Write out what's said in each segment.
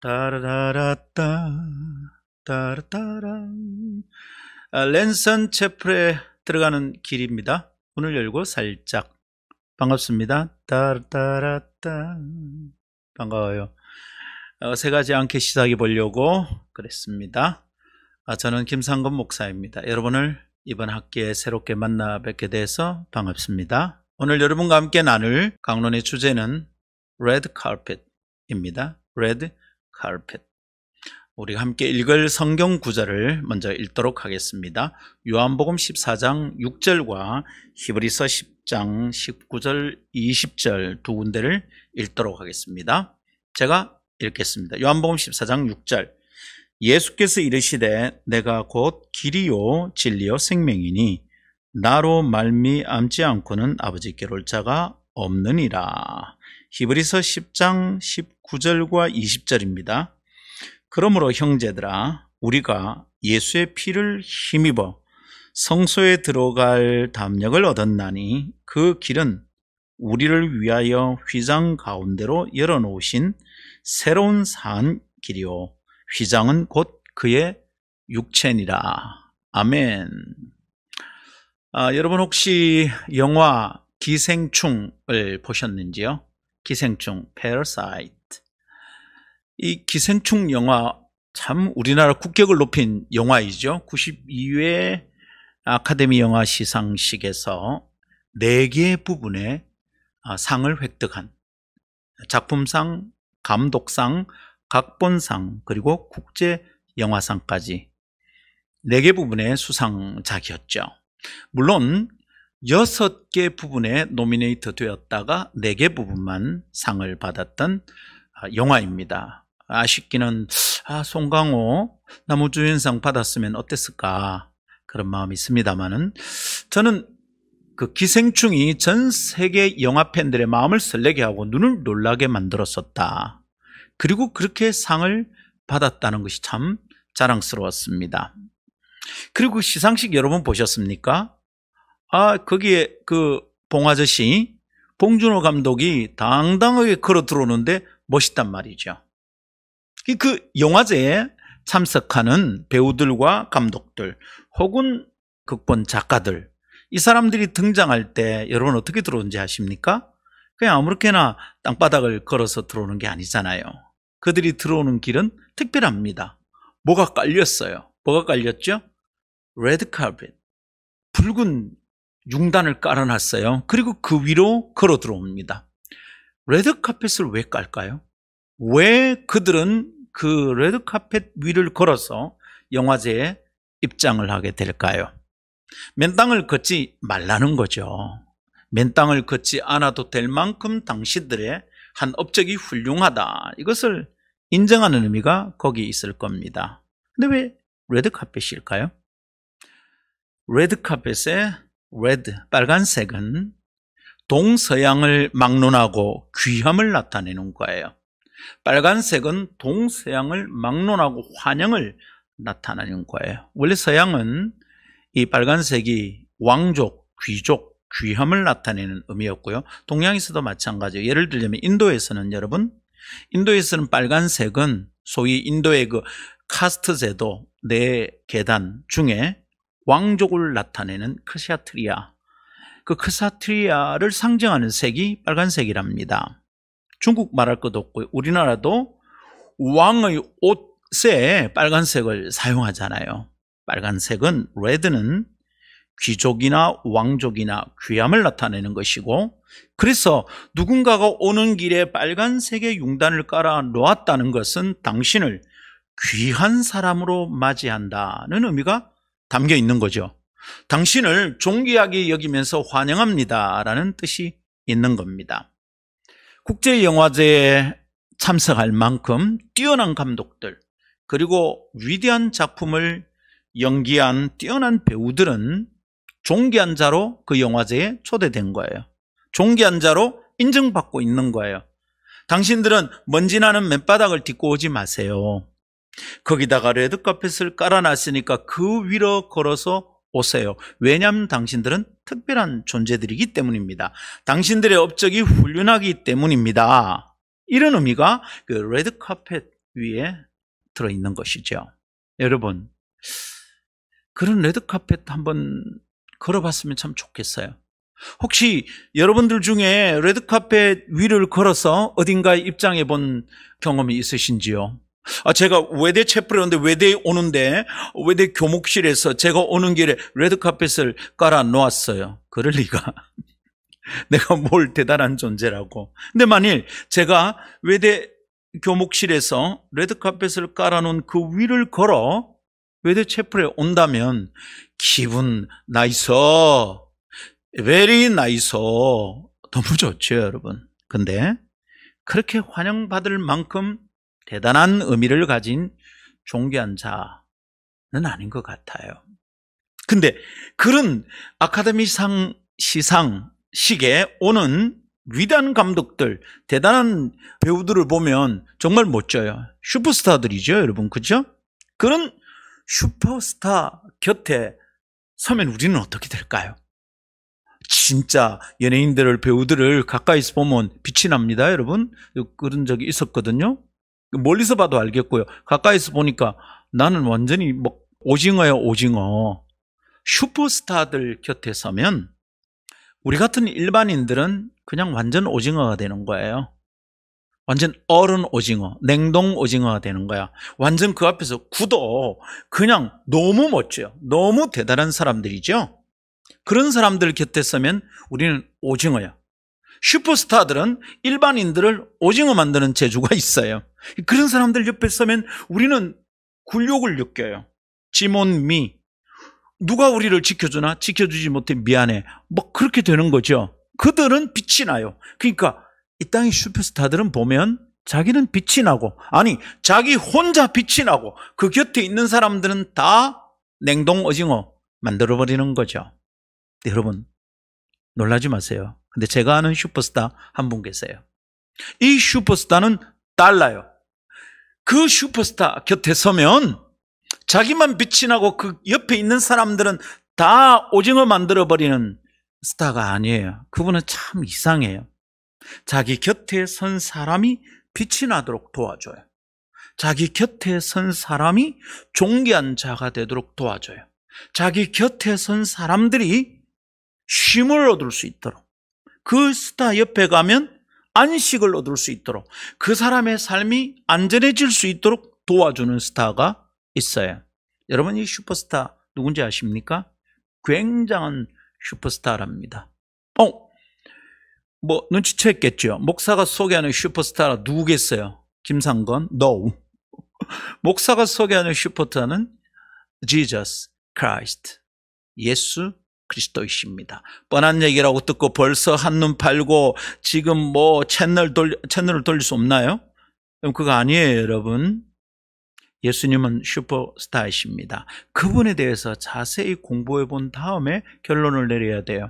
따라라라따 따라따라. 랜선 채플에 들어가는 길입니다. 문을 열고 살짝. 반갑습니다. 따라따라따. 반가워요. 어색하지 않게 시작해 보려고 그랬습니다. 저는 김상건 목사입니다. 여러분을 이번 학기에 새롭게 만나 뵙게 돼서 반갑습니다. 오늘 여러분과 함께 나눌 강론의 주제는 레드 카펫입니다. 레드 카펫. 우리가 함께 읽을 성경 구절을 먼저 읽도록 하겠습니다. 요한복음 14장 6절과 히브리서 10장 19절 20절 두 군데를 읽도록 하겠습니다. 제가 읽겠습니다. 요한복음 14장 6절. 예수께서 이르시되 내가 곧 길이요 진리요 생명이니 나로 말미암지 않고는 아버지께로 올 자가 없느니라. 히브리서 10장 19절과 20절입니다. 그러므로 형제들아, 우리가 예수의 피를 힘입어 성소에 들어갈 담력을 얻었나니 그 길은 우리를 위하여 휘장 가운데로 열어놓으신 새로운 산 길이요 휘장은 곧 그의 육체니라. 아멘. 여러분 혹시 영화 기생충을 보셨는지요? 기생충, Parasite. 이 기생충 영화 참 우리나라 국격을 높인 영화이죠. 92회 아카데미 영화 시상식에서 4개의 부분에 상을 획득한 작품상, 감독상, 각본상, 그리고 국제영화상까지 4개 부분의 수상작이었죠. 물론 6개 부분에 노미네이트 되었다가 4개 부분만 상을 받았던 영화입니다. 아쉽기는 송강호 남우주연상 받았으면 어땠을까 그런 마음이 있습니다만은 저는 그 기생충이 전 세계 영화 팬들의 마음을 설레게 하고 눈을 놀라게 만들었었다. 그리고 그렇게 상을 받았다는 것이 참 자랑스러웠습니다. 그리고 시상식 여러분 보셨습니까? 거기에 그 봉아저씨 봉준호 감독이 당당하게 걸어 들어오는데 멋있단 말이죠. 그 영화제에 참석하는 배우들과 감독들 혹은 극본 작가들, 이 사람들이 등장할 때 여러분 어떻게 들어오는지 아십니까? 그냥 아무렇게나 땅바닥을 걸어서 들어오는 게 아니잖아요. 그들이 들어오는 길은 특별합니다. 뭐가 깔렸어요. 뭐가 깔렸죠? 레드 카펫, 붉은 융단을 깔아놨어요. 그리고 그 위로 걸어 들어옵니다. 레드 카펫을 왜 깔까요? 왜 그들은 그 레드 카펫 위를 걸어서 영화제에 입장을 하게 될까요? 맨 땅을 걷지 말라는 거죠. 맨 땅을 걷지 않아도 될 만큼 당신들의 한 업적이 훌륭하다. 이것을 인정하는 의미가 거기 있을 겁니다. 근데 왜 레드 카펫일까요? 레드 카펫의 레드, 빨간색은 동서양을 막론하고 귀함을 나타내는 거예요. 빨간색은 동서양을 막론하고 환영을 나타내는 거예요. 원래 서양은 이 빨간색이 왕족, 귀족, 귀함을 나타내는 의미였고요. 동양에서도 마찬가지예요. 예를 들자면 인도에서는 여러분, 인도에서는 빨간색은 소위 인도의 그 카스트 제도 4계단 중에 왕족을 나타내는 크샤트리아, 그 크샤트리아를 상징하는 색이 빨간색이랍니다. 중국 말할 것도 없고 우리나라도 왕의 옷에 빨간색을 사용하잖아요. 빨간색은 레드는 귀족이나 왕족이나 귀함을 나타내는 것이고, 그래서 누군가가 오는 길에 빨간색의 융단을 깔아 놓았다는 것은 당신을 귀한 사람으로 맞이한다는 의미가 담겨 있는 거죠. 당신을 존귀하게 여기면서 환영합니다라는 뜻이 있는 겁니다. 국제영화제에 참석할 만큼 뛰어난 감독들, 그리고 위대한 작품을 연기한 뛰어난 배우들은 존귀한 자로 그 영화제에 초대된 거예요. 존귀한 자로 인정받고 있는 거예요. 당신들은 먼지 나는 맨바닥을 딛고 오지 마세요. 거기다가 레드카펫을 깔아놨으니까 그 위로 걸어서 오세요. 왜냐하면 당신들은 특별한 존재들이기 때문입니다. 당신들의 업적이 훌륭하기 때문입니다. 이런 의미가 그 레드카펫 위에 들어있는 것이죠. 여러분, 그런 레드카펫 한번 걸어봤으면 참 좋겠어요. 혹시 여러분들 중에 레드카펫 위를 걸어서 어딘가에 입장해 본 경험이 있으신지요? 제가 외대 채플에 오는데 외대에 오는데 외대 교목실에서 제가 오는 길에 레드카펫을 깔아 놓았어요. 그럴 리가. 내가 뭘 대단한 존재라고. 근데 만일 제가 외대 교목실에서 레드카펫을 깔아놓은 그 위를 걸어 외대 채플에 온다면 기분 나이서, 베리 나이서, 너무 좋죠, 여러분. 근데 그렇게 환영받을 만큼 대단한 의미를 가진 존귀한 자는 아닌 것 같아요. 근데 그런 아카데미상 시상식에 오는 위대한 감독들, 대단한 배우들을 보면 정말 멋져요. 슈퍼스타들이죠, 여러분. 그죠? 그런 슈퍼스타 곁에 서면 우리는 어떻게 될까요? 진짜 연예인들을, 배우들을 가까이서 보면 빛이 납니다, 여러분. 그런 적이 있었거든요. 멀리서 봐도 알겠고요. 가까이서 보니까 나는 완전히 뭐 오징어예요, 오징어. 슈퍼스타들 곁에 서면 우리 같은 일반인들은 그냥 완전 오징어가 되는 거예요. 완전 얼은 오징어, 냉동 오징어가 되는 거야. 완전 그 앞에서 굳어. 그냥 너무 멋져요. 너무 대단한 사람들이죠. 그런 사람들 곁에 서면 우리는 오징어야. 슈퍼스타들은 일반인들을 오징어 만드는 재주가 있어요. 그런 사람들 옆에 서면 우리는 굴욕을 느껴요. 지몬미. 누가 우리를 지켜주나? 지켜주지 못해 미안해. 뭐 그렇게 되는 거죠. 그들은 빛이 나요. 그러니까 이 땅의 슈퍼스타들은 보면 자기는 빛이 나고, 아니 자기 혼자 빛이 나고 그 곁에 있는 사람들은 다 냉동 오징어 만들어버리는 거죠. 여러분 놀라지 마세요. 근데 제가 아는 슈퍼스타 한 분 계세요. 이 슈퍼스타는 달라요. 그 슈퍼스타 곁에 서면 자기만 빛이 나고 그 옆에 있는 사람들은 다 오징어 만들어버리는 스타가 아니에요. 그분은 참 이상해요. 자기 곁에 선 사람이 빛이 나도록 도와줘요. 자기 곁에 선 사람이 존귀한 자가 되도록 도와줘요. 자기 곁에 선 사람들이 쉼을 얻을 수 있도록, 그 스타 옆에 가면 안식을 얻을 수 있도록, 그 사람의 삶이 안전해질 수 있도록 도와주는 스타가 있어요. 여러분 이 슈퍼스타 누군지 아십니까? 굉장한 슈퍼스타랍니다. 뭐 눈치챘겠죠. 목사가 소개하는 슈퍼스타가 누구겠어요? 김상건? No. 목사가 소개하는 슈퍼스타는 Jesus Christ, 예수 그리스도이십니다. 뻔한 얘기라고 듣고 벌써 한눈 팔고 지금 뭐 채널을 돌릴 수 없나요? 그럼 그거 아니에요, 여러분. 예수님은 슈퍼스타이십니다. 그분에 대해서 자세히 공부해 본 다음에 결론을 내려야 돼요.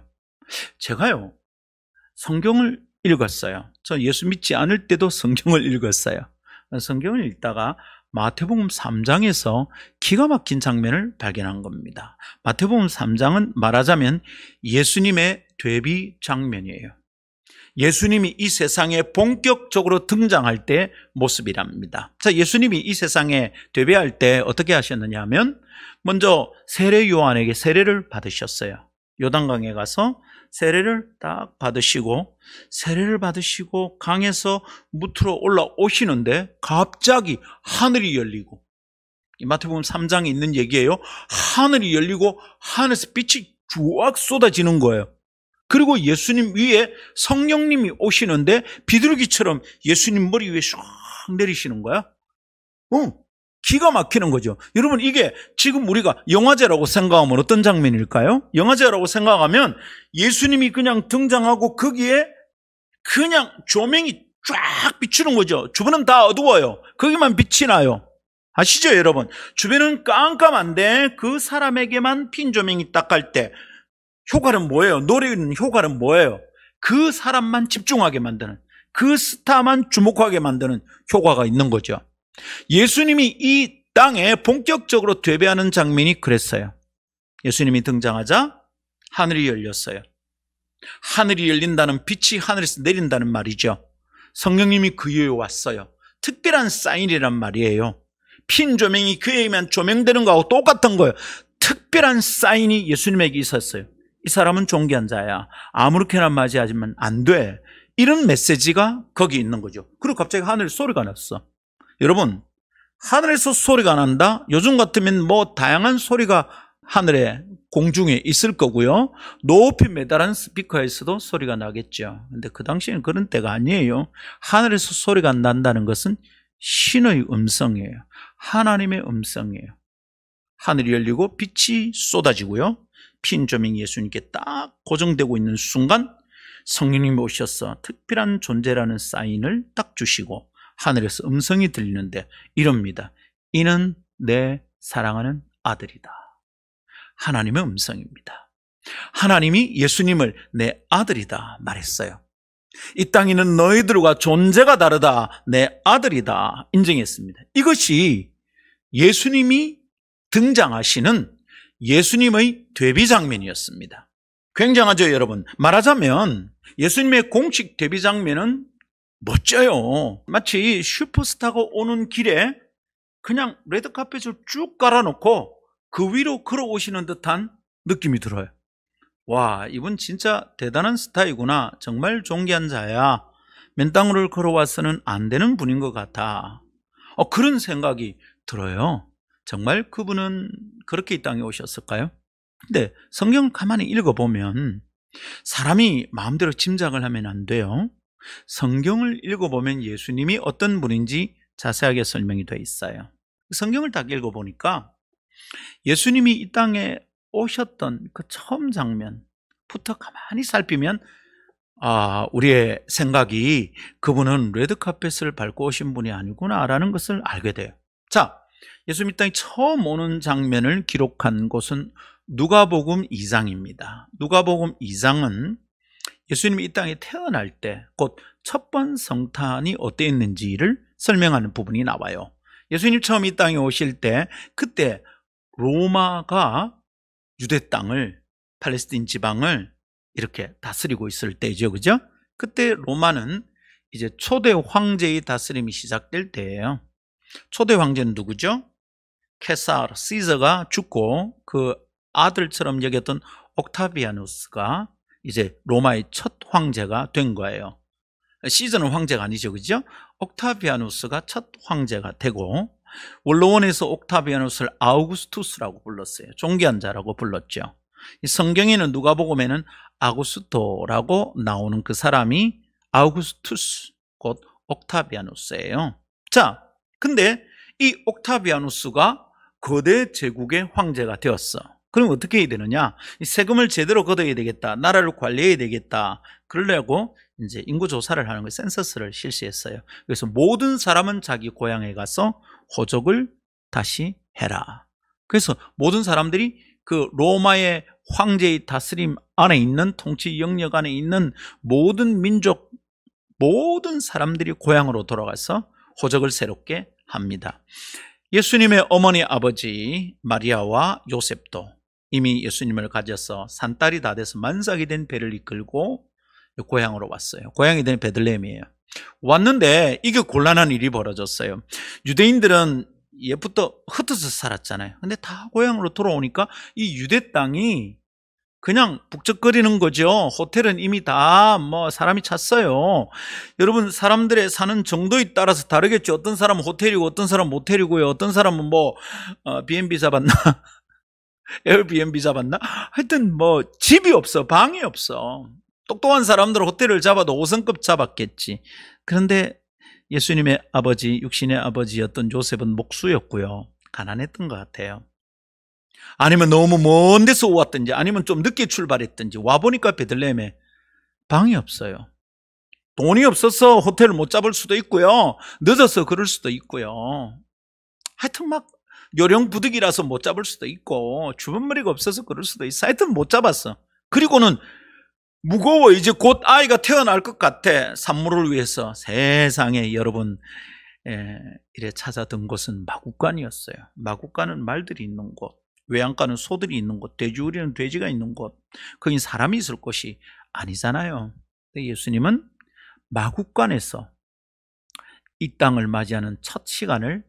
제가요, 성경을 읽었어요. 저 예수 믿지 않을 때도 성경을 읽었어요. 성경을 읽다가 마태복음 3장에서 기가 막힌 장면을 발견한 겁니다. 마태복음 3장은 말하자면 예수님의 데뷔 장면이에요. 예수님이 이 세상에 본격적으로 등장할 때 모습이랍니다. 자, 예수님이 이 세상에 데뷔할 때 어떻게 하셨느냐 하면 먼저 세례 요한에게 세례를 받으셨어요. 요단강에 가서 세례를 딱 받으시고, 세례를 받으시고 강에서 무트로 올라오시는데 갑자기 하늘이 열리고, 이 마태복음 3장에 있는 얘기예요. 하늘이 열리고 하늘에서 빛이 쫙 쏟아지는 거예요. 그리고 예수님 위에 성령님이 오시는데 비둘기처럼 예수님 머리 위에 쫙 내리시는 거야. 기가 막히는 거죠. 여러분 이게 지금 우리가 영화제라고 생각하면 어떤 장면일까요? 영화제라고 생각하면 예수님이 그냥 등장하고 거기에 그냥 조명이 쫙 비추는 거죠. 주변은 다 어두워요. 거기만 빛이 나요. 아시죠, 여러분? 주변은 깜깜한데 그 사람에게만 핀 조명이 딱 갈 때 효과는 뭐예요? 노래는 효과는 뭐예요? 그 사람만 집중하게 만드는, 그 스타만 주목하게 만드는 효과가 있는 거죠. 예수님이 이 땅에 본격적으로 데뷔하는 장면이 그랬어요. 예수님이 등장하자 하늘이 열렸어요. 하늘이 열린다는, 빛이 하늘에서 내린다는 말이죠. 성령님이 그 위에 왔어요. 특별한 사인이란 말이에요. 핀 조명이 그에 의하면 조명되는 거하고 똑같은 거예요. 특별한 사인이 예수님에게 있었어요. 이 사람은 존귀한 자야. 아무렇게나 맞이하지만 안 돼. 이런 메시지가 거기 있는 거죠. 그리고 갑자기 하늘 소리가 났어. 여러분, 하늘에서 소리가 난다? 요즘 같으면 뭐 다양한 소리가 하늘에 공중에 있을 거고요. 높이 매달은 스피커에서도 소리가 나겠죠. 근데 그 당시에는 그런 때가 아니에요. 하늘에서 소리가 난다는 것은 신의 음성이에요. 하나님의 음성이에요. 하늘이 열리고 빛이 쏟아지고요. 핀 조명이 예수님께 딱 고정되고 있는 순간 성령님이 오셔서 특별한 존재라는 사인을 딱 주시고 하늘에서 음성이 들리는데 이럽니다. 이는 내 사랑하는 아들이다. 하나님의 음성입니다. 하나님이 예수님을 내 아들이다 말했어요. 이 땅에는 너희들과 존재가 다르다. 내 아들이다 인정했습니다. 이것이 예수님이 등장하시는 예수님의 데뷔 장면이었습니다. 굉장하죠, 여러분. 말하자면 예수님의 공식 데뷔 장면은 멋져요. 마치 슈퍼스타가 오는 길에 그냥 레드카펫을 쭉 깔아놓고 그 위로 걸어오시는 듯한 느낌이 들어요. 와, 이분 진짜 대단한 스타이구나. 정말 존귀한 자야. 맨 땅으로 걸어와서는 안 되는 분인 것 같아. 그런 생각이 들어요. 정말 그분은 그렇게 이 땅에 오셨을까요? 근데 성경을 가만히 읽어보면 사람이 마음대로 짐작을 하면 안 돼요. 성경을 읽어보면 예수님이 어떤 분인지 자세하게 설명이 되어 있어요. 성경을 딱 읽어보니까 예수님이 이 땅에 오셨던 그 처음 장면부터 가만히 살피면 우리의 생각이 그분은 레드카펫을 밟고 오신 분이 아니구나라는 것을 알게 돼요. 자, 예수님 이 땅에 처음 오는 장면을 기록한 곳은 누가복음 2장입니다. 누가복음 2장은 예수님이 이 땅에 태어날 때 곧 첫 번 성탄이 어땠는지를 설명하는 부분이 나와요. 예수님 처음 이 땅에 오실 때 그때 로마가 유대 땅을, 팔레스틴 지방을 이렇게 다스리고 있을 때죠. 그죠? 그때 로마는 이제 초대 황제의 다스림이 시작될 때예요. 초대 황제는 누구죠? 케사르, 시저가 죽고 그 아들처럼 여겼던 옥타비아누스가 이제 로마의 첫 황제가 된 거예요. 시저는 황제가 아니죠. 그죠? 옥타비아누스가 첫 황제가 되고 원로원에서 옥타비아누스를 아우구스투스라고 불렀어요. 존귀한 자라고 불렀죠. 이 성경에는 누가복음에는 아구스토라고 나오는 그 사람이 아우구스투스, 곧 옥타비아누스예요. 자, 근데 이 옥타비아누스가 거대 제국의 황제가 되었어. 그럼 어떻게 해야 되느냐? 세금을 제대로 걷어야 되겠다. 나라를 관리해야 되겠다. 그러려고 이제 인구조사를 하는 거, 센서스를 실시했어요. 그래서 모든 사람은 자기 고향에 가서 호적을 다시 해라. 그래서 모든 사람들이 그 로마의 황제의 다스림 안에 있는, 통치 영역 안에 있는 모든 민족, 모든 사람들이 고향으로 돌아가서 호적을 새롭게 합니다. 예수님의 어머니 아버지 마리아와 요셉도 이미 예수님을 가져서 산딸이 다 돼서 만삭이 된 배를 이끌고 고향으로 왔어요. 고향이 된 베들레헴이에요. 왔는데 이게 곤란한 일이 벌어졌어요. 유대인들은 예부터 흩어져 살았잖아요. 근데 다 고향으로 돌아오니까 이 유대 땅이 그냥 북적거리는 거죠. 호텔은 이미 다 사람이 찼어요. 여러분, 사람들의 사는 정도에 따라서 다르겠죠. 어떤 사람은 호텔이고 어떤 사람은 모텔이고요. 어떤 사람은 B&B 잡았나? 에어비앤비 잡았나? 하여튼 집이 없어. 방이 없어. 똑똑한 사람들은 호텔을 잡아도 5성급 잡았겠지. 그런데 예수님의 아버지, 육신의 아버지였던 요셉은 목수였고요. 가난했던 것 같아요. 아니면 너무 먼 데서 왔든지 아니면 좀 늦게 출발했든지 와보니까 베들레헴에 방이 없어요. 돈이 없어서 호텔을 못 잡을 수도 있고요. 늦어서 그럴 수도 있고요. 하여튼 요령부득이라서 못 잡을 수도 있고 주변머리가 없어서 그럴 수도 있어. 하여튼 못 잡았어. 그리고는 무거워. 이제 곧 아이가 태어날 것 같아. 산모를 위해서. 세상에 여러분, 이래 찾아든 곳은 마구간이었어요. 마구간은 말들이 있는 곳, 외양간은 소들이 있는 곳, 돼지우리는 돼지가 있는 곳. 거긴 사람이 있을 곳이 아니잖아요. 예수님은 마구간에서 이 땅을 맞이하는 첫 시간을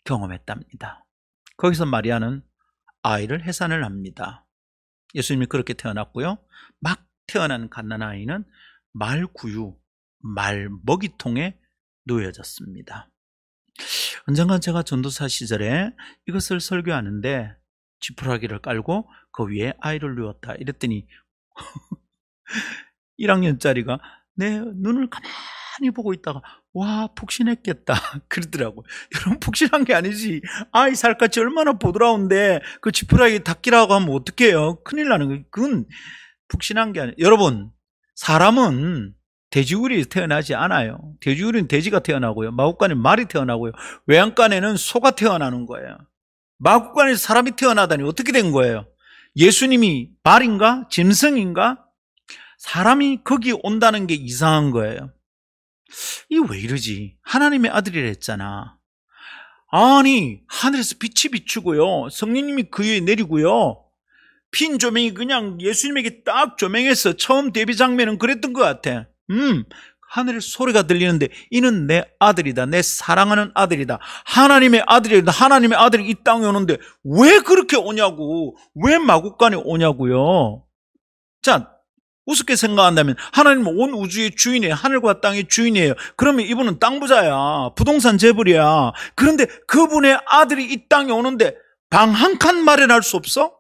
경험했답니다. 거기서 마리아는 아이를 해산을 합니다. 예수님이 그렇게 태어났고요. 막 태어난 갓난아이는 말구유, 말 먹이통에 놓여졌습니다. 언젠간 제가 전도사 시절에 이것을 설교하는데 지푸라기를 깔고 그 위에 아이를 누웠다 이랬더니 1학년짜리가 내 눈을 가만히 보고 있다가 와 푹신했겠다 그러더라고요. 여러분 푹신한 게 아니지. 아이 살갗이 얼마나 보드라운데 그 지푸라기 닦이라고 하면 어떡해요. 큰일 나는 거예요. 그건 푹신한 게 아니에요. 여러분 사람은 돼지우리 태어나지 않아요. 돼지우리는 돼지가 태어나고요. 마구간에 말이 태어나고요. 외양간에는 소가 태어나는 거예요. 마구간에 사람이 태어나다니 어떻게 된 거예요? 예수님이 말인가? 짐승인가? 사람이 거기 온다는 게 이상한 거예요. 이 왜 이러지? 하나님의 아들이라 했잖아. 아니 하늘에서 빛이 비추고요. 성령님이 그 위에 내리고요. 핀 조명이 그냥 예수님에게 딱 조명해서 처음 데뷔 장면은 그랬던 것 같아. 하늘에 소리가 들리는데 이는 내 아들이다. 내 사랑하는 아들이다. 하나님의 아들이다. 하나님의 아들이 이 땅에 오는데 왜 그렇게 오냐고. 왜 마구간에 오냐고요. 자, 우습게 생각한다면 하나님은 온 우주의 주인이에요. 하늘과 땅의 주인이에요. 그러면 이분은 땅 부자야. 부동산 재벌이야. 그런데 그분의 아들이 이 땅에 오는데 방 한 칸 마련할 수 없어?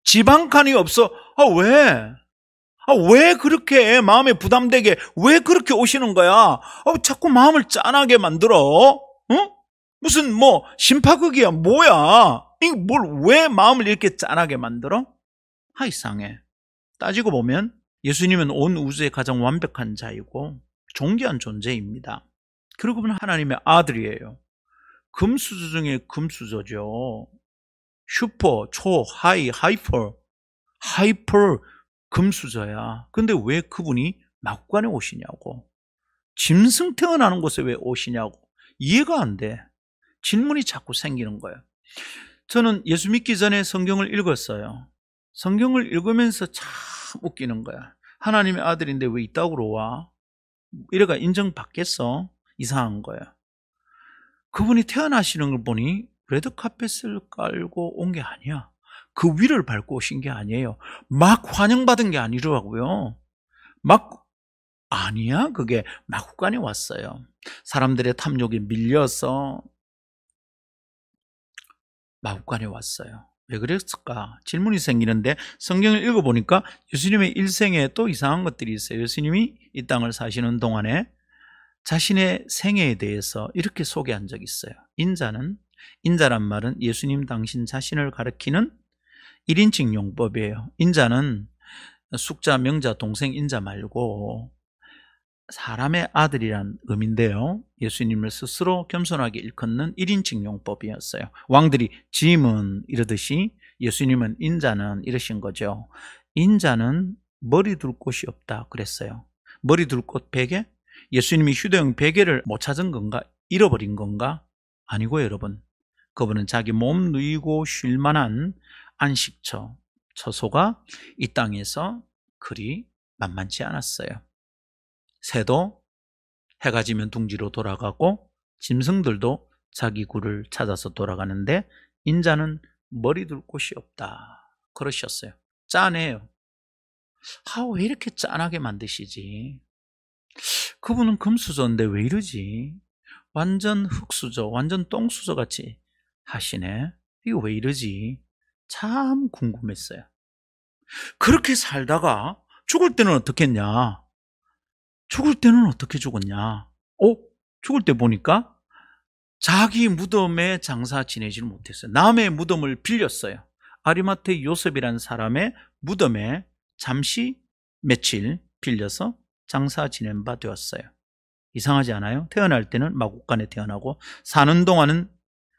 집 한 칸이 없어? 왜? 왜 그렇게 마음에 부담되게 왜 그렇게 오시는 거야? 자꾸 마음을 짠하게 만들어? 무슨 심파극이야 뭐야? 왜 마음을 이렇게 짠하게 만들어? 이상해. 따지고 보면 예수님은 온 우주의 가장 완벽한 자이고 존귀한 존재입니다. 그리고 그는 하나님의 아들이에요. 금수저 중에 금수저죠. 슈퍼, 초, 하이, 하이퍼 금수저야. 근데 왜 그분이 마구간에 오시냐고. 짐승 태어나는 곳에 왜 오시냐고. 이해가 안 돼. 질문이 자꾸 생기는 거예요. 저는 예수 믿기 전에 성경을 읽었어요. 성경을 읽으면서 참 웃기는 거야. 하나님의 아들인데 왜 이 땅으로 와? 이래가 인정받겠어? 이상한 거야. 그분이 태어나시는 걸 보니 레드카펫을 깔고 온 게 아니야. 그 위를 밟고 오신 게 아니에요. 막 환영받은 게 아니더라고요. 아니야. 그게 마구간에 왔어요. 사람들의 탐욕에 밀려서 마구간에 왔어요. 왜 그랬을까? 질문이 생기는데 성경을 읽어보니까 예수님의 일생에 또 이상한 것들이 있어요. 예수님이 이 땅을 사시는 동안에 자신의 생애에 대해서 이렇게 소개한 적이 있어요. 인자란 말은 예수님 당신 자신을 가리키는 1인칭 용법이에요. 인자는 숙자, 명자, 동생 인자 말고 사람의 아들이란 의미인데요. 예수님을 스스로 겸손하게 일컫는 1인칭 용법이었어요. 왕들이 짐은 이러듯이 예수님은 인자는 이러신 거죠. 인자는 머리 둘 곳이 없다 그랬어요. 머리 둘 곳 베개? 예수님이 휴대용 베개를 못 찾은 건가? 잃어버린 건가? 아니고 여러분, 그분은 자기 몸 누이고 쉴 만한 안식처, 처소가 이 땅에서 그리 만만치 않았어요. 새도 해가 지면 둥지로 돌아가고 짐승들도 자기 굴을 찾아서 돌아가는데 인자는 머리 둘 곳이 없다 그러셨어요. 짠해요. 왜 이렇게 짠하게 만드시지? 그분은 금수저인데 왜 이러지? 완전 흙수저, 완전 똥수저 같이 하시네. 이거 왜 이러지? 참 궁금했어요. 그렇게 살다가 죽을 때는 어떻게 했냐? 죽을 때는 어떻게 죽었냐? 죽을 때 보니까 자기 무덤에 장사 지내지를 못했어요. 남의 무덤을 빌렸어요. 아리마테 요셉이라는 사람의 무덤에 잠시 며칠 빌려서 장사 지낸 바 되었어요. 이상하지 않아요? 태어날 때는 마구간에 태어나고 사는 동안은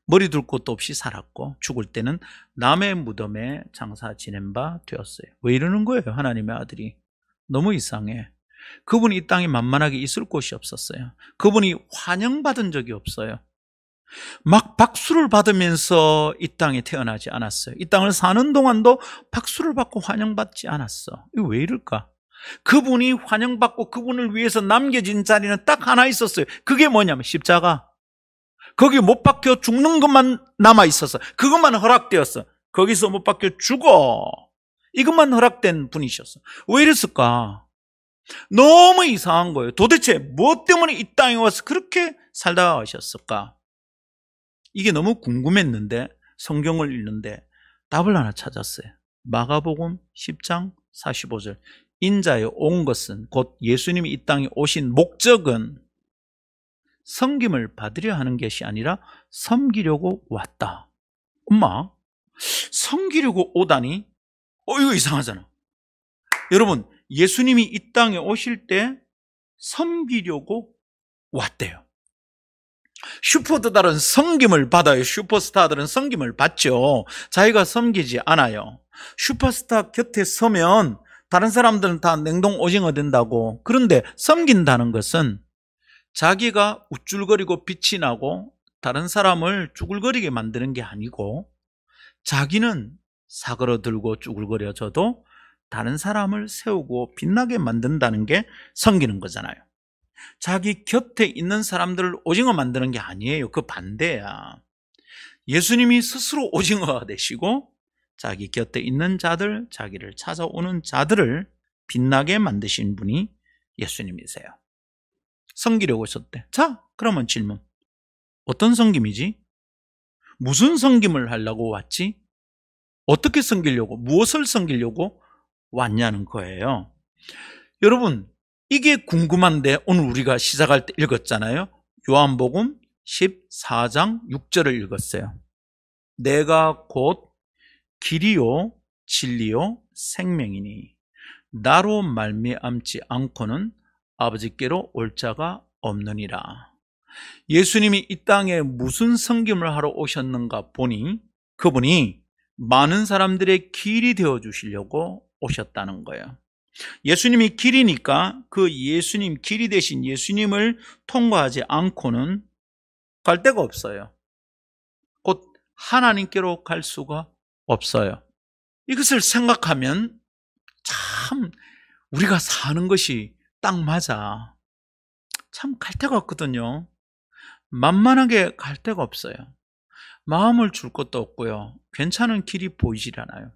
머리 둘 곳도 없이 살았고 죽을 때는 남의 무덤에 장사 지낸 바 되었어요. 왜 이러는 거예요? 하나님의 아들이. 너무 이상해. 그분이 이 땅에 만만하게 있을 곳이 없었어요. 그분이 환영받은 적이 없어요. 막 박수를 받으면서 이 땅에 태어나지 않았어요. 이 땅을 사는 동안도 박수를 받고 환영받지 않았어. 이거 왜 이럴까? 그분이 환영받고 그분을 위해서 남겨진 자리는 딱 하나 있었어요. 그게 뭐냐면 십자가. 거기 못 박혀 죽는 것만 남아있어서 그것만 허락되었어. 거기서 못 박혀 죽어. 이것만 허락된 분이셨어. 왜 이랬을까? 너무 이상한 거예요. 도대체 무엇 때문에 이 땅에 와서 그렇게 살다가 가셨을까? 이게 너무 궁금했는데 성경을 읽는데 답을 하나 찾았어요. 마가복음 10장 45절. 인자에 온 것은, 곧 예수님이 이 땅에 오신 목적은 섬김을 받으려 하는 것이 아니라 섬기려고 왔다. 엄마, 섬기려고 오다니? 이거 이상하잖아. 여러분, 예수님이 이 땅에 오실 때 섬기려고 왔대요. 슈퍼스타들은 섬김을 받아요. 슈퍼스타들은 섬김을 받죠. 자기가 섬기지 않아요. 슈퍼스타 곁에 서면 다른 사람들은 다 냉동 오징어 된다고. 그런데 섬긴다는 것은 자기가 우쭐거리고 빛이 나고 다른 사람을 쭈글거리게 만드는 게 아니고, 자기는 사그러들고 쭈글거려져도 다른 사람을 세우고 빛나게 만든다는 게 섬기는 거잖아요. 자기 곁에 있는 사람들을 오징어 만드는 게 아니에요. 그 반대야. 예수님이 스스로 오징어가 되시고 자기 곁에 있는 자들, 자기를 찾아오는 자들을 빛나게 만드신 분이 예수님이세요. 섬기려고 오셨대. 자, 그러면 질문. 어떤 섬김이지? 무슨 섬김을 하려고 왔지? 어떻게 섬기려고, 무엇을 섬기려고 왔냐는 거예요. 여러분, 이게 궁금한데 오늘 우리가 시작할 때 읽었잖아요. 요한복음 14장 6절을 읽었어요. 내가 곧 길이요 진리요 생명이니 나로 말미암지 않고는 아버지께로 올 자가 없느니라. 예수님이 이 땅에 무슨 섬김을 하러 오셨는가 보니 그분이 많은 사람들의 길이 되어 주시려고 오셨다는 거예요. 예수님이 길이니까 그 예수님, 길이 되신 예수님을 통과하지 않고는 갈 데가 없어요. 곧 하나님께로 갈 수가 없어요. 이것을 생각하면 참 우리가 사는 것이 딱 맞아. 참 갈 데가 없거든요. 만만하게 갈 데가 없어요. 마음을 줄 것도 없고요. 괜찮은 길이 보이질 않아요.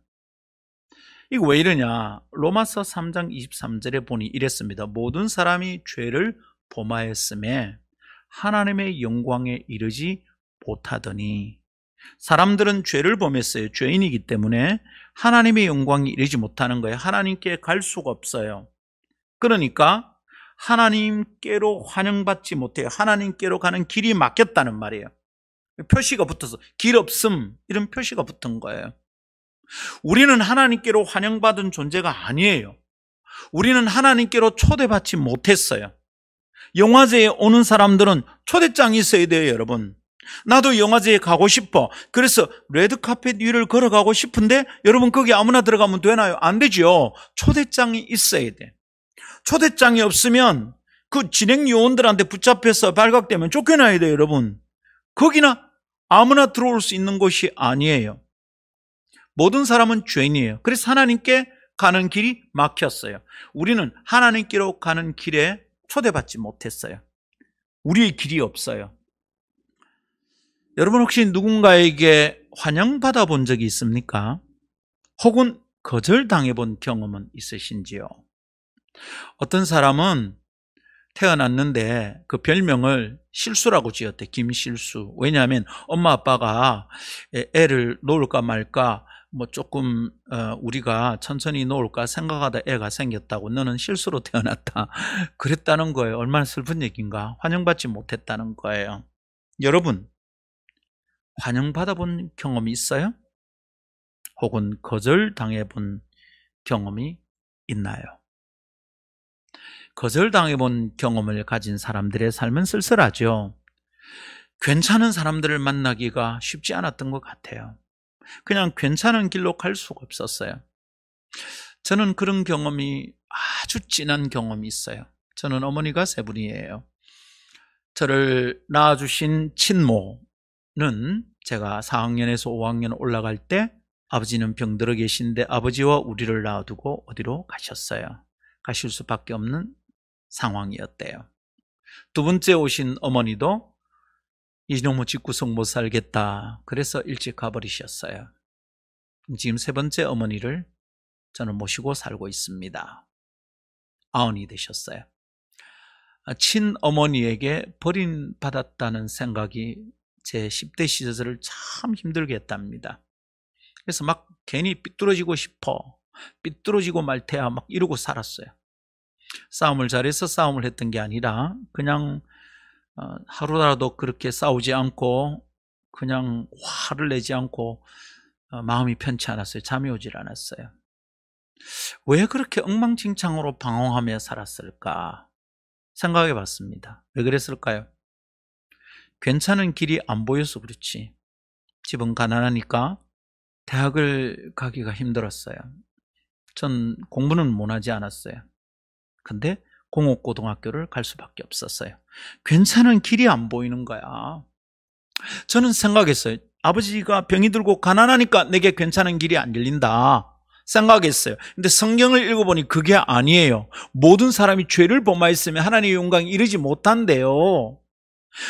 이거 왜 이러냐? 로마서 3장 23절에 보니 이랬습니다. 모든 사람이 죄를 범하였음에 하나님의 영광에 이르지 못하더니. 사람들은 죄를 범했어요. 죄인이기 때문에 하나님의 영광에 이르지 못하는 거예요. 하나님께 갈 수가 없어요. 그러니까 하나님께로 환영받지 못해요. 하나님께로 가는 길이 막혔다는 말이에요. 표시가 붙어서 길 없음, 이런 표시가 붙은 거예요. 우리는 하나님께로 환영받은 존재가 아니에요. 우리는 하나님께로 초대받지 못했어요. 영화제에 오는 사람들은 초대장이 있어야 돼요, 여러분. 나도 영화제에 가고 싶어. 그래서 레드카펫 위를 걸어가고 싶은데 여러분 거기 아무나 들어가면 되나요? 안 되죠. 초대장이 있어야 돼. 초대장이 없으면 그 진행 요원들한테 붙잡혀서 발각되면 쫓겨나야 돼요, 여러분. 거기나 아무나 들어올 수 있는 곳이 아니에요. 모든 사람은 죄인이에요. 그래서 하나님께 가는 길이 막혔어요. 우리는 하나님께로 가는 길에 초대받지 못했어요. 우리의 길이 없어요. 여러분 혹시 누군가에게 환영받아 본 적이 있습니까? 혹은 거절당해 본 경험은 있으신지요? 어떤 사람은 태어났는데 그 별명을 실수라고 지었대. 김실수. 왜냐하면 엄마 아빠가 애를 놓을까 말까 조금 우리가 천천히 놓을까 생각하다 애가 생겼다고, 너는 실수로 태어났다, 그랬다는 거예요. 얼마나 슬픈 얘기인가. 환영받지 못했다는 거예요. 여러분, 환영받아 본 경험이 있어요? 혹은 거절당해 본 경험이 있나요? 거절당해 본 경험을 가진 사람들의 삶은 쓸쓸하죠. 괜찮은 사람들을 만나기가 쉽지 않았던 것 같아요. 그냥 괜찮은 길로 갈 수가 없었어요. 저는 그런 경험이, 아주 진한 경험이 있어요. 저는 어머니가 세 분이에요. 저를 낳아주신 친모는 제가 4학년에서 5학년 올라갈 때 아버지는 병들어 계신데 아버지와 우리를 놔두고 어디로 가셨어요. 가실 수밖에 없는 상황이었대요. 두 번째 오신 어머니도 이놈의 집구석 못 살겠다, 그래서 일찍 가버리셨어요. 지금 세 번째 어머니를 저는 모시고 살고 있습니다. 아흔이 되셨어요. 친어머니에게 버림받았다는 생각이 제 10대 시절을 참 힘들게 했답니다. 그래서 막 괜히 삐뚤어지고 싶어, 삐뚤어지고 말 테야 막 이러고 살았어요. 싸움을 잘해서 싸움을 했던 게 아니라 그냥 하루라도 그렇게 싸우지 않고 그냥 화를 내지 않고 마음이 편치 않았어요. 잠이 오질 않았어요. 왜 그렇게 엉망진창으로 방황하며 살았을까 생각해 봤습니다. 왜 그랬을까요? 괜찮은 길이 안 보여서 그렇지. 집은 가난하니까 대학을 가기가 힘들었어요. 전 공부는 못하지 않았어요. 근데 공업고등학교를 갈 수밖에 없었어요. 괜찮은 길이 안 보이는 거야. 저는 생각했어요. 아버지가 병이 들고 가난하니까 내게 괜찮은 길이 안 열린다 생각했어요. 근데 성경을 읽어보니 그게 아니에요. 모든 사람이 죄를 범하였으면 하나님의 영광에 이르지 못한대요.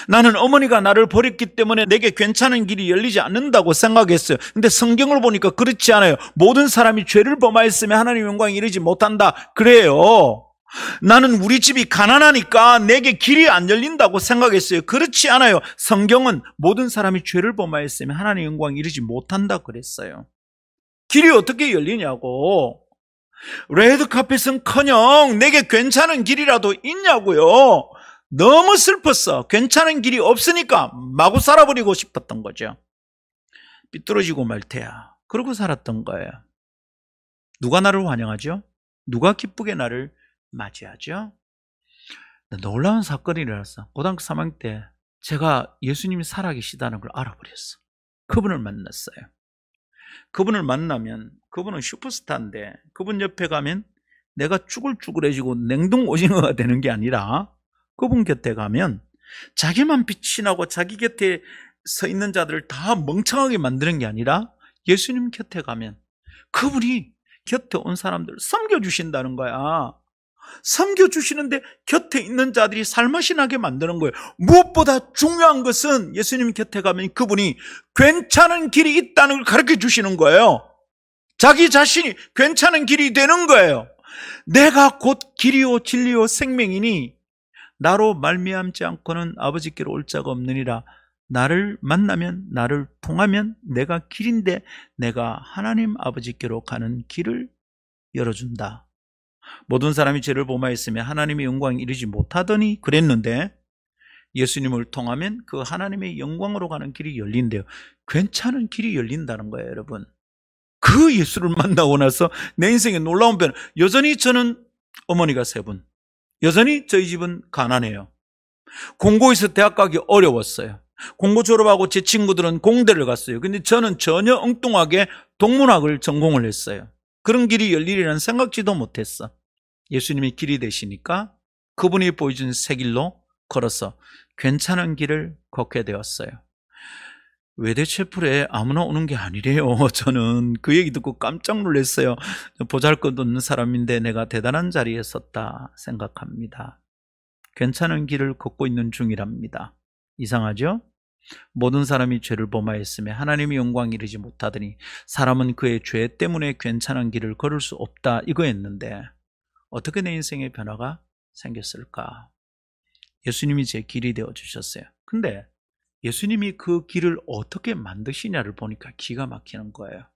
나는 어머니가 나를 버렸기 때문에 내게 괜찮은 길이 열리지 않는다고 생각했어요. 근데 성경을 보니까 그렇지 않아요. 모든 사람이 죄를 범하였으면 하나님의 영광에 이르지 못한다 그래요. 나는 우리 집이 가난하니까 내게 길이 안 열린다고 생각했어요. 그렇지 않아요. 성경은 모든 사람이 죄를 범하였으면 하나님의 영광에 이르지 못한다 그랬어요. 길이 어떻게 열리냐고. 레드카펫은커녕 내게 괜찮은 길이라도 있냐고요. 너무 슬펐어. 괜찮은 길이 없으니까 마구 살아버리고 싶었던 거죠. 삐뚤어지고 말 테야. 그러고 살았던 거예요. 누가 나를 환영하죠? 누가 기쁘게 나를 맞이하죠? 놀라운 사건이 일어났어. 고등학교 3학년 때 제가 예수님이 살아계시다는 걸 알아버렸어. 그분을 만났어요. 그분을 만나면 그분은 슈퍼스타인데 그분 옆에 가면 내가 쭈글쭈글해지고 냉동 오징어가 되는 게 아니라 그분 곁에 가면 자기만 빛이 나고 자기 곁에 서 있는 자들을 다 멍청하게 만드는 게 아니라 예수님 곁에 가면 그분이 곁에 온 사람들을 섬겨주신다는 거야. 섬겨주시는데 곁에 있는 자들이 살맛이 나게 만드는 거예요. 무엇보다 중요한 것은 예수님 곁에 가면 그분이 괜찮은 길이 있다는 걸 가르쳐 주시는 거예요. 자기 자신이 괜찮은 길이 되는 거예요. 내가 곧 길이요 진리요 생명이니 나로 말미암지 않고는 아버지께로 올 자가 없느니라. 나를 만나면, 나를 통하면 내가 길인데 내가 하나님 아버지께로 가는 길을 열어준다. 모든 사람이 죄를 범하였으며 하나님의 영광에 이르지 못하더니 그랬는데 예수님을 통하면 그 하나님의 영광으로 가는 길이 열린대요. 괜찮은 길이 열린다는 거예요, 여러분. 그 예수를 만나고 나서 내 인생에 놀라운 변화. 여전히 저는 어머니가 3분, 여전히 저희 집은 가난해요. 공고에서 대학 가기 어려웠어요. 공고 졸업하고 제 친구들은 공대를 갔어요. 근데 저는 전혀 엉뚱하게 동문학을 전공을 했어요. 그런 길이 열리리라는 생각지도 못했어. 예수님이 길이 되시니까 그분이 보여준 새 길로 걸어서 괜찮은 길을 걷게 되었어요. 외대채플에 아무나 오는 게 아니래요. 저는 그 얘기 듣고 깜짝 놀랐어요. 보잘것없는 사람인데 내가 대단한 자리에 섰다 생각합니다. 괜찮은 길을 걷고 있는 중이랍니다. 이상하죠? 모든 사람이 죄를 범하였으며 하나님의 영광에 이르지 못하더니 사람은 그의 죄 때문에 괜찮은 길을 걸을 수 없다 이거였는데 어떻게 내 인생에 변화가 생겼을까? 예수님이 제 길이 되어주셨어요. 근데 예수님이 그 길을 어떻게 만드시냐를 보니까 기가 막히는 거예요.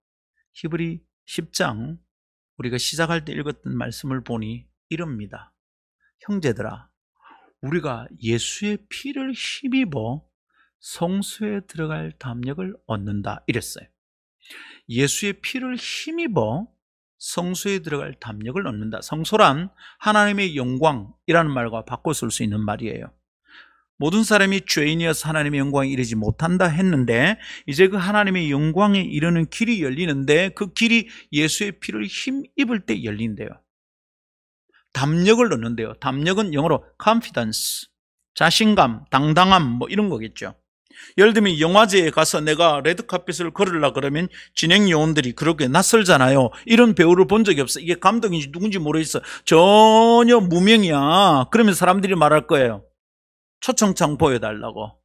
히브리 10장 우리가 시작할 때 읽었던 말씀을 보니 이럽니다. 형제들아, 우리가 예수의 피를 힘입어 성소에 들어갈 담력을 얻는다 이랬어요. 예수의 피를 힘입어 성소에 들어갈 담력을 얻는다. 성소란 하나님의 영광이라는 말과 바꿔 쓸 수 있는 말이에요. 모든 사람이 죄인이어서 하나님의 영광에 이르지 못한다 했는데 이제 그 하나님의 영광에 이르는 길이 열리는데 그 길이 예수의 피를 힘입을 때 열린대요. 담력을 얻는데요. 담력은 영어로 confidence, 자신감, 당당함 뭐 이런 거겠죠. 예를 들면 영화제에 가서 내가 레드카펫을 걸으려고 그러면 진행 요원들이 그렇게 낯설잖아요. 이런 배우를 본 적이 없어. 이게 감독인지 누군지 모르겠어. 전혀 무명이야. 그러면 사람들이 말할 거예요. 초청장 보여달라고.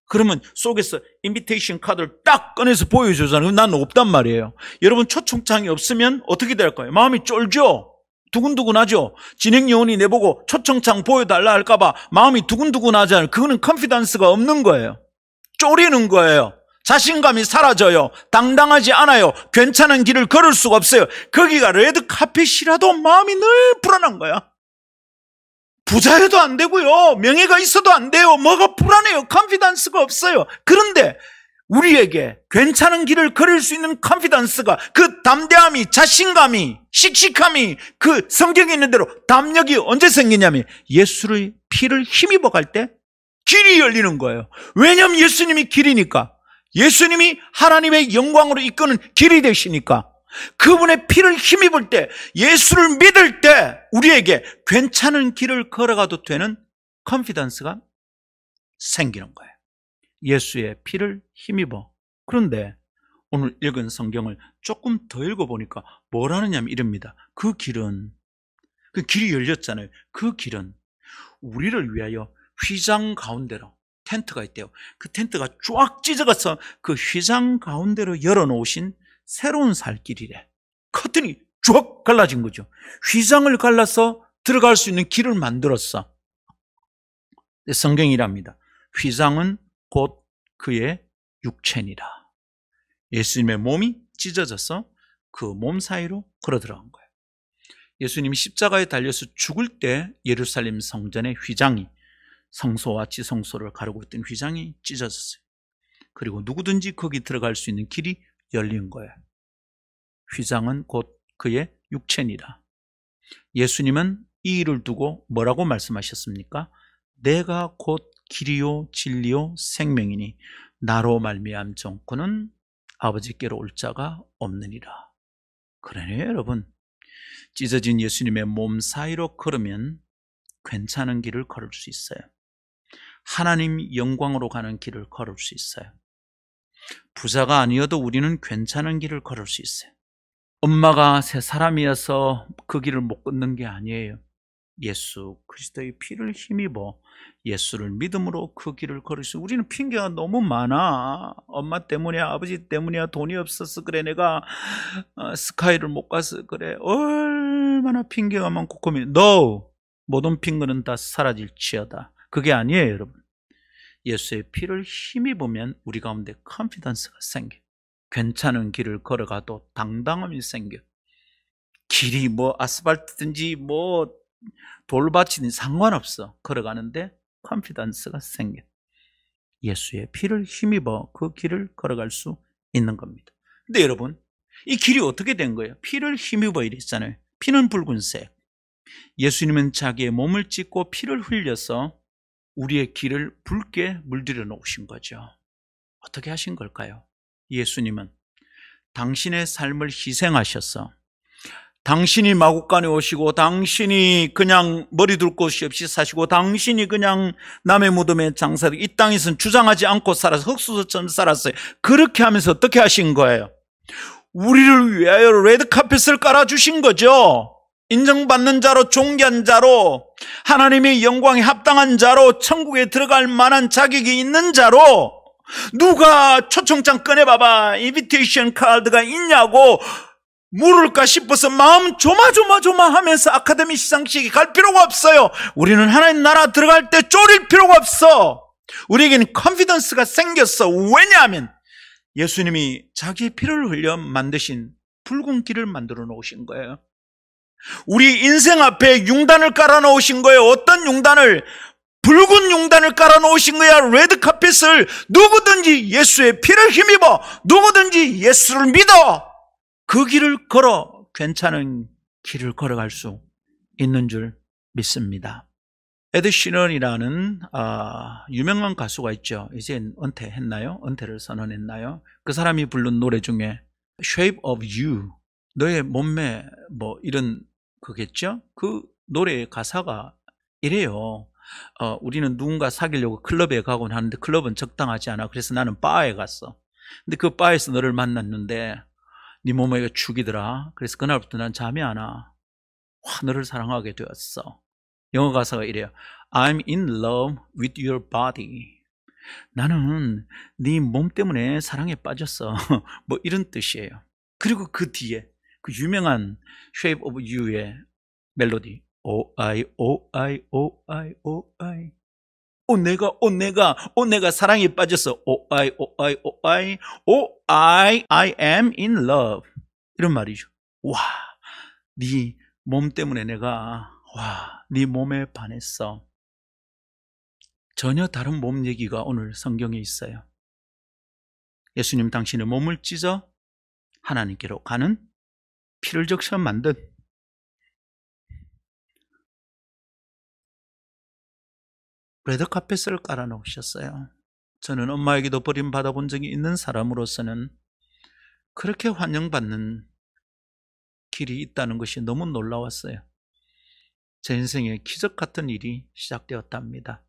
그러면 속에서 인비테이션 카드를 딱 꺼내서 보여주잖아요. 난 없단 말이에요. 여러분, 초청장이 없으면 어떻게 될까요? 마음이 쫄죠? 두근두근하죠? 진행 요원이 내보고 초청장 보여달라 할까봐 마음이 두근두근하잖아요. 그거는 컨피던스가 없는 거예요. 쫄이는 거예요. 자신감이 사라져요. 당당하지 않아요. 괜찮은 길을 걸을 수가 없어요. 거기가 레드카펫이라도 마음이 늘 불안한 거야. 부자여도 안 되고요. 명예가 있어도 안 돼요. 뭐가 불안해요. 컨피던스가 없어요. 그런데 우리에게 괜찮은 길을 걸을 수 있는 컨피던스가, 그 담대함이, 자신감이, 씩씩함이, 그 성경에 있는 대로 담력이 언제 생기냐면 예수의 피를 힘입어 갈 때 길이 열리는 거예요. 왜냐하면 예수님이 길이니까. 예수님이 하나님의 영광으로 이끄는 길이 되시니까. 그분의 피를 힘입을 때, 예수를 믿을 때 우리에게 괜찮은 길을 걸어가도 되는 컨피던스가 생기는 거예요. 예수의 피를 힘입어. 그런데 오늘 읽은 성경을 조금 더 읽어보니까 뭐라느냐면 이럽니다. 그 길이 열렸잖아요. 그 길은 우리를 위하여 휘장 가운데로 텐트가 있대요. 그 텐트가 쫙 찢어가서 그 휘장 가운데로 열어놓으신 새로운 살길이래. 커튼이 쫙 갈라진 거죠. 휘장을 갈라서 들어갈 수 있는 길을 만들었어. 성경이랍니다. 휘장은 곧 그의 육체니라. 예수님의 몸이 찢어져서 그 몸 사이로 걸어 들어간 거예요. 예수님이 십자가에 달려서 죽을 때 예루살렘 성전의 휘장이, 성소와 지성소를 가르고 있던 휘장이 찢어졌어요. 그리고 누구든지 거기 들어갈 수 있는 길이 열린 거예요. 휘장은 곧 그의 육체니라. 예수님은 이 일을 두고 뭐라고 말씀하셨습니까? 내가 곧 길이요 진리요 생명이니 나로 말미암 정코는 아버지께로 올 자가 없느니라. 그러네요, 여러분. 찢어진 예수님의 몸 사이로 걸으면 괜찮은 길을 걸을 수 있어요. 하나님 영광으로 가는 길을 걸을 수 있어요. 부자가 아니어도 우리는 괜찮은 길을 걸을 수 있어요. 엄마가 새 사람이어서 그 길을 못 걷는 게 아니에요. 예수 그리스도의 피를 힘입어 예수를 믿음으로 그 길을 걸을 수 있어요. 우리는 핑계가 너무 많아. 엄마 때문이야, 아버지 때문이야, 돈이 없어서 그래, 내가 스카이를 못 가서 그래. 얼마나 핑계가 많고 고민. No! 모든 핑계는 다 사라질지어다. 그게 아니에요, 여러분. 예수의 피를 힘입으면 우리 가운데 컨피던스가 생겨. 괜찮은 길을 걸어가도 당당함이 생겨. 길이 뭐 아스팔트든지 뭐 돌밭이든 상관없어. 걸어가는데 컨피던스가 생겨. 예수의 피를 힘입어 그 길을 걸어갈 수 있는 겁니다. 근데 여러분, 이 길이 어떻게 된 거예요? 피를 힘입어 이랬잖아요. 피는 붉은색. 예수님은 자기의 몸을 찢고 피를 흘려서 우리의 길을 붉게 물들여 놓으신 거죠. 어떻게 하신 걸까요? 예수님은 당신의 삶을 희생하셔서, 당신이 마구간에 오시고, 당신이 그냥 머리 둘 곳이 없이 사시고, 당신이 그냥 남의 무덤에 장사되고, 이 땅에서는 주장하지 않고 살아서 흙수저처럼 살았어요. 그렇게 하면서 어떻게 하신 거예요? 우리를 위하여 레드카펫을 깔아주신 거죠. 인정받는 자로, 존귀한 자로, 하나님의 영광에 합당한 자로, 천국에 들어갈 만한 자격이 있는 자로, 누가 초청장 꺼내봐봐, 인비테이션 카드가 있냐고 물을까 싶어서 마음 조마조마하면서 아카데미 시상식에 갈 필요가 없어요. 우리는 하나님 나라 들어갈 때 쫄일 필요가 없어. 우리에게는 컨피던스가 생겼어. 왜냐하면 예수님이 자기의 피를 흘려 만드신 붉은 길을 만들어 놓으신 거예요. 우리 인생 앞에 융단을 깔아 놓으신 거예요. 어떤 융단을? 붉은 융단을 깔아 놓으신 거야. 레드카펫을. 누구든지 예수의 피를 힘입어, 누구든지 예수를 믿어 그 길을 걸어 괜찮은 길을 걸어갈 수 있는 줄 믿습니다. 에드 시런이라는 유명한 가수가 있죠. 이제 은퇴했나요? 은퇴를 선언했나요? 그 사람이 부른 노래 중에 Shape of You, 너의 몸매 뭐 이런 거겠죠? 그 노래의 가사가 이래요. 우리는 누군가 사귀려고 클럽에 가곤 하는데 클럽은 적당하지 않아. 그래서 나는 바에 갔어. 근데 그 바에서 너를 만났는데 네 몸에 죽이더라. 그래서 그날부터 난 잠이 안 와. 너를 사랑하게 되었어. 영어 가사가 이래요. I'm in love with your body. 나는 네 몸 때문에 사랑에 빠졌어. 뭐 이런 뜻이에요. 그리고 그 뒤에 그 유명한 Shape of You의 멜로디. O-I, O-I, O-I, O-I. 내가 사랑에 빠졌어. O-I, O-I, O-I, O-I, I am in love. 이런 말이죠. 와, 네 몸 때문에 네 몸에 반했어. 전혀 다른 몸 얘기가 오늘 성경에 있어요. 예수님 당신의 몸을 찢어 하나님께로 가는 피를 적셔 만든 레드카펫을 깔아놓으셨어요. 저는 엄마에게도 버림받아 본 적이 있는 사람으로서는 그렇게 환영받는 길이 있다는 것이 너무 놀라웠어요. 제 인생에 기적 같은 일이 시작되었답니다.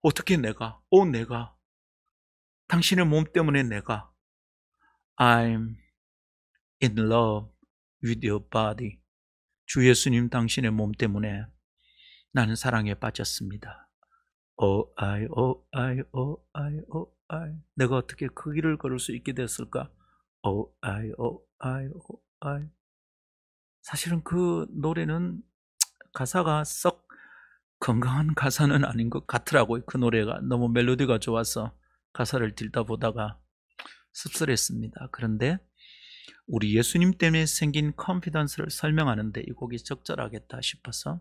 어떻게 내가 당신의 몸 때문에 내가 I'm in love with your body. 주 예수님 당신의 몸 때문에 나는 사랑에 빠졌습니다. O-I, O-I, O-I, O-I. 내가 어떻게 그 길을 걸을 수 있게 됐을까? O-I, O-I, O-I. 사실은 그 노래는 가사가 썩 건강한 가사는 아닌 것 같더라고요. 그 노래가 너무 멜로디가 좋아서 가사를 듣다 보다가 씁쓸했습니다. 그런데 우리 예수님 때문에 생긴 컨피던스를 설명하는데 이 곡이 적절하겠다 싶어서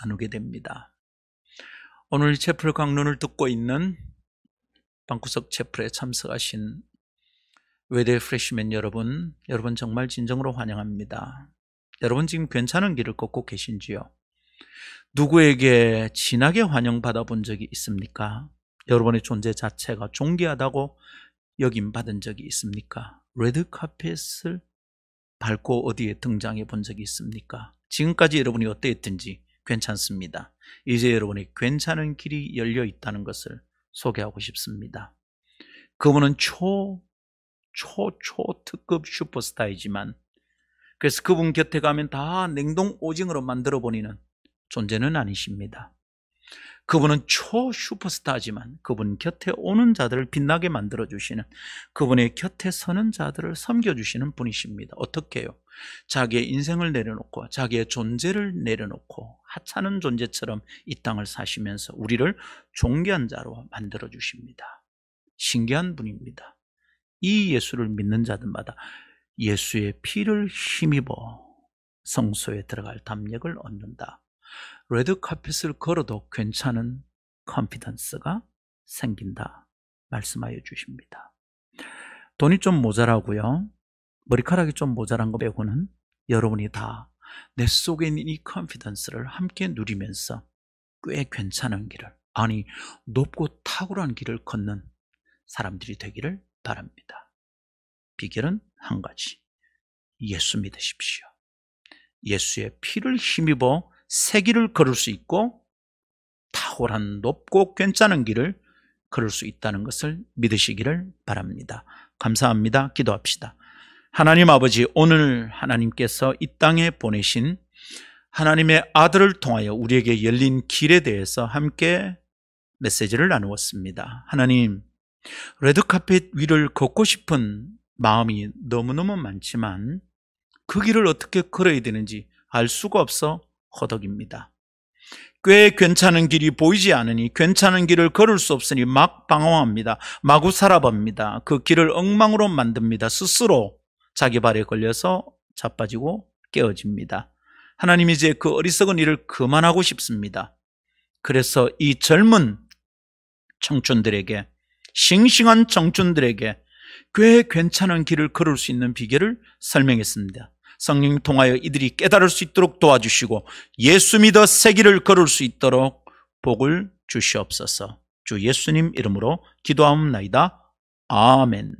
나누게 됩니다. 오늘 채플 강론을 듣고 있는 방구석 채플에 참석하신 외대 프레시맨 여러분 정말 진정으로 환영합니다. 여러분 지금 괜찮은 길을 걷고 계신지요? 누구에게 진하게 환영받아 본 적이 있습니까? 여러분의 존재 자체가 존귀하다고 여김받은 적이 있습니까? 레드카펫을 밟고 어디에 등장해 본 적이 있습니까? 지금까지 여러분이 어떠했든지 괜찮습니다. 이제 여러분이 괜찮은 길이 열려 있다는 것을 소개하고 싶습니다. 그분은 초특급 슈퍼스타이지만 그래서 그분 곁에 가면 다 냉동 오징어로 만들어 버리는 존재는 아니십니다. 그분은 슈퍼스타지만 그분 곁에 오는 자들을 빛나게 만들어주시는, 그분의 곁에 서는 자들을 섬겨주시는 분이십니다. 어떻게 해요? 자기의 인생을 내려놓고 자기의 존재를 내려놓고 하찮은 존재처럼 이 땅을 사시면서 우리를 존귀한 자로 만들어주십니다. 신기한 분입니다. 이 예수를 믿는 자들마다 예수의 피를 힘입어 성소에 들어갈 담력을 얻는다. 레드카펫을 걸어도 괜찮은 컨피던스가 생긴다 말씀하여 주십니다. 돈이 좀 모자라고요, 머리카락이 좀 모자란 거 빼고는 여러분이 다 내 속에 있는 이 컨피던스를 함께 누리면서 꽤 괜찮은 길을, 아니 높고 탁월한 길을 걷는 사람들이 되기를 바랍니다. 비결은 한 가지, 예수 믿으십시오. 예수의 피를 힘입어 새 길을 걸을 수 있고 탁월한 높고 괜찮은 길을 걸을 수 있다는 것을 믿으시기를 바랍니다. 감사합니다. 기도합시다. 하나님 아버지, 오늘 하나님께서 이 땅에 보내신 하나님의 아들을 통하여 우리에게 열린 길에 대해서 함께 메시지를 나누었습니다. 하나님, 레드카펫 위를 걷고 싶은 마음이 너무너무 많지만 그 길을 어떻게 걸어야 되는지 알 수가 없어 허덕입니다. 꽤 괜찮은 길이 보이지 않으니, 괜찮은 길을 걸을 수 없으니 막 방황합니다. 마구 살아봅니다. 그 길을 엉망으로 만듭니다. 스스로 자기 발에 걸려서 자빠지고 깨어집니다. 하나님, 이제 그 어리석은 일을 그만하고 싶습니다. 그래서 이 젊은 청춘들에게, 싱싱한 청춘들에게 꽤 괜찮은 길을 걸을 수 있는 비결을 설명했습니다. 성령 통하여 이들이 깨달을 수 있도록 도와주시고 예수 믿어 새 길을 걸을 수 있도록 복을 주시옵소서. 주 예수님 이름으로 기도하옵나이다. 아멘.